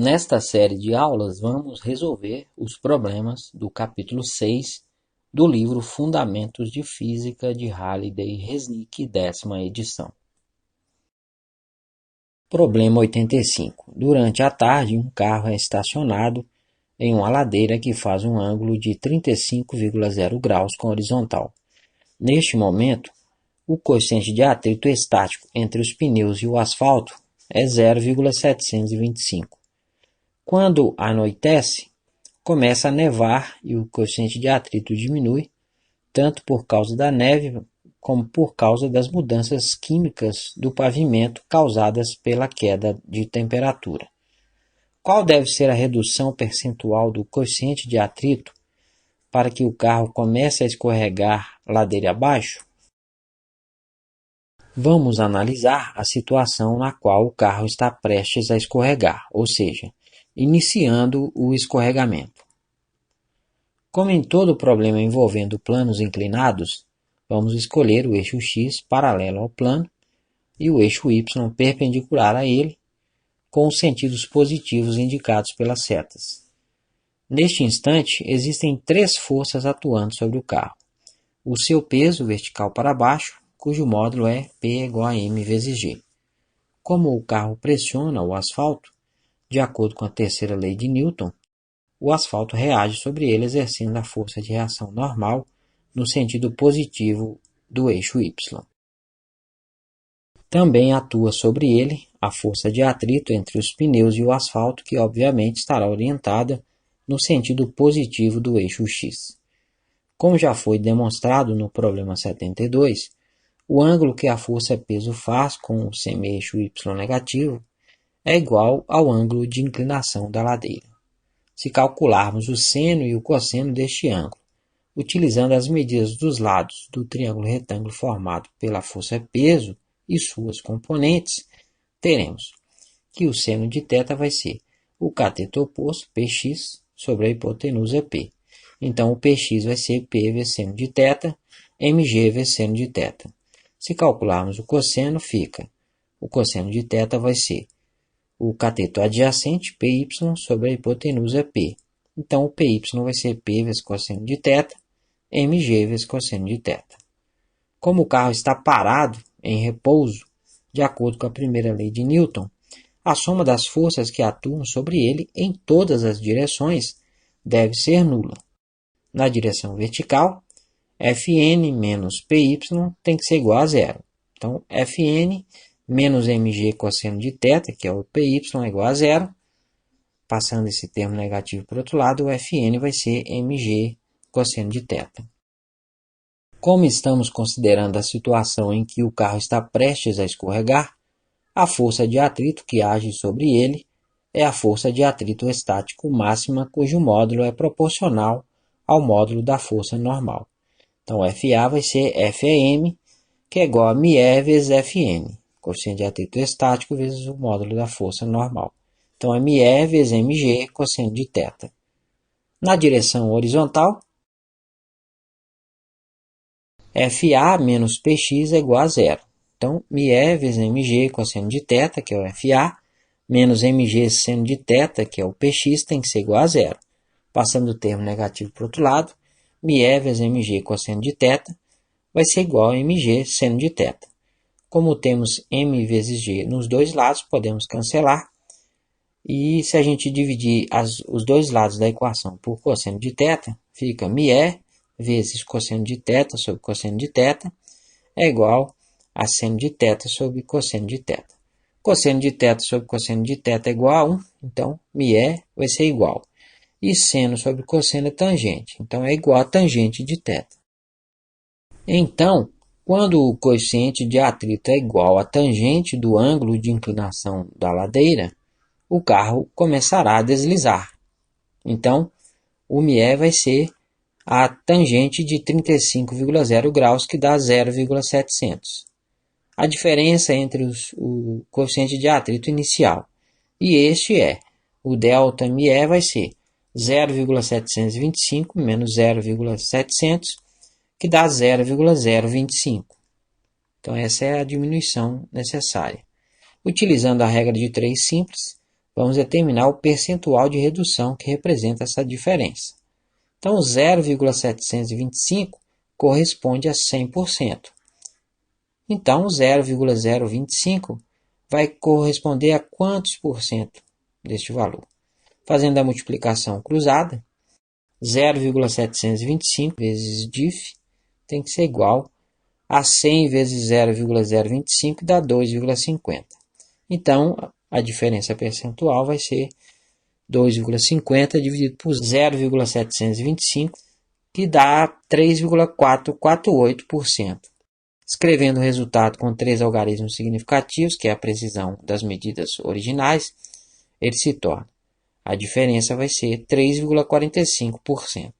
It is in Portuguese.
Nesta série de aulas, vamos resolver os problemas do capítulo 6 do livro Fundamentos de Física de Halliday e Resnick, 10ª edição. Problema 85. Durante a tarde, um carro é estacionado em uma ladeira que faz um ângulo de 35,0 graus com a horizontal. Neste momento, o coeficiente de atrito estático entre os pneus e o asfalto é 0,725. Quando anoitece, começa a nevar e o coeficiente de atrito diminui, tanto por causa da neve como por causa das mudanças químicas do pavimento causadas pela queda de temperatura. Qual deve ser a redução percentual do coeficiente de atrito para que o carro comece a escorregar ladeira abaixo? Vamos analisar a situação na qual o carro está prestes a escorregar, ou seja, iniciando o escorregamento. Como em todo problema envolvendo planos inclinados, vamos escolher o eixo X paralelo ao plano e o eixo Y perpendicular a ele, com os sentidos positivos indicados pelas setas. Neste instante, existem três forças atuando sobre o carro. O seu peso vertical para baixo, cujo módulo é P igual a M vezes G. Como o carro pressiona o asfalto, de acordo com a terceira lei de Newton, o asfalto reage sobre ele exercendo a força de reação normal no sentido positivo do eixo Y. Também atua sobre ele a força de atrito entre os pneus e o asfalto, que obviamente estará orientada no sentido positivo do eixo X. Como já foi demonstrado no problema 72, o ângulo que a força peso faz com o semi-eixo Y negativo é igual ao ângulo de inclinação da ladeira. Se calcularmos o seno e o cosseno deste ângulo, utilizando as medidas dos lados do triângulo retângulo formado pela força peso e suas componentes, teremos que o seno de θ vai ser o cateto oposto, Px, sobre a hipotenusa P. Então, o Px vai ser P vezes seno de θ, mg vezes seno de θ. Se calcularmos o cosseno, fica o cosseno de θ vai ser o cateto adjacente, Py, sobre a hipotenusa P. Então, o Py vai ser P vezes cosseno de θ, mg vezes cosseno de θ. Como o carro está parado, em repouso, de acordo com a primeira lei de Newton, a soma das forças que atuam sobre ele em todas as direções deve ser nula. Na direção vertical, Fn menos Py tem que ser igual a zero. Então, Fn menos mg cosseno de θ, que é o Py, é igual a zero. Passando esse termo negativo para o outro lado, o Fn vai ser mg cosseno de θ. Como estamos considerando a situação em que o carro está prestes a escorregar, a força de atrito que age sobre ele é a força de atrito estático máxima, cujo módulo é proporcional ao módulo da força normal. Então, FA vai ser FEM, que é igual a μe vezes Fn, coeficiente de atrito estático vezes o módulo da força normal. Então, é μe vezes mg cosseno de θ. Na direção horizontal, FA menos Px é igual a zero. Então, μe vezes mg cosseno de θ, que é o FA, menos mg seno de θ, que é o Px, tem que ser igual a zero. Passando o termo negativo para o outro lado, μe vezes mg cosseno de θ vai ser igual a mg seno de θ. Como temos m vezes g nos dois lados, podemos cancelar. E se a gente dividir os dois lados da equação por cosseno de θ, fica μe vezes cosseno de θ sobre cosseno de θ é igual a seno de θ sobre cosseno de θ. Cosseno de θ sobre cosseno de θ é igual a 1, então μe vai ser igual. E seno sobre cosseno é tangente, então é igual a tangente de θ. Então, quando o coeficiente de atrito é igual a tangente do ângulo de inclinação da ladeira, o carro começará a deslizar. Então, o μe vai ser a tangente de 35,0 graus, que dá 0,700. A diferença entre o coeficiente de atrito inicial e este é, o delta μe vai ser 0,725 menos 0,700, que dá 0,025. Então, essa é a diminuição necessária. Utilizando a regra de 3 simples, vamos determinar o percentual de redução que representa essa diferença. Então, 0,725 corresponde a 100%. Então, 0,025 vai corresponder a quantos por cento deste valor? Fazendo a multiplicação cruzada, 0,725 vezes DIF tem que ser igual a 100 vezes 0,025 dá 2,50. Então, a diferença percentual vai ser 2,50 dividido por 0,725, que dá 3,448%. Escrevendo o resultado com 3 algarismos significativos, que é a precisão das medidas originais, ele se torna. A diferença vai ser 3,45%.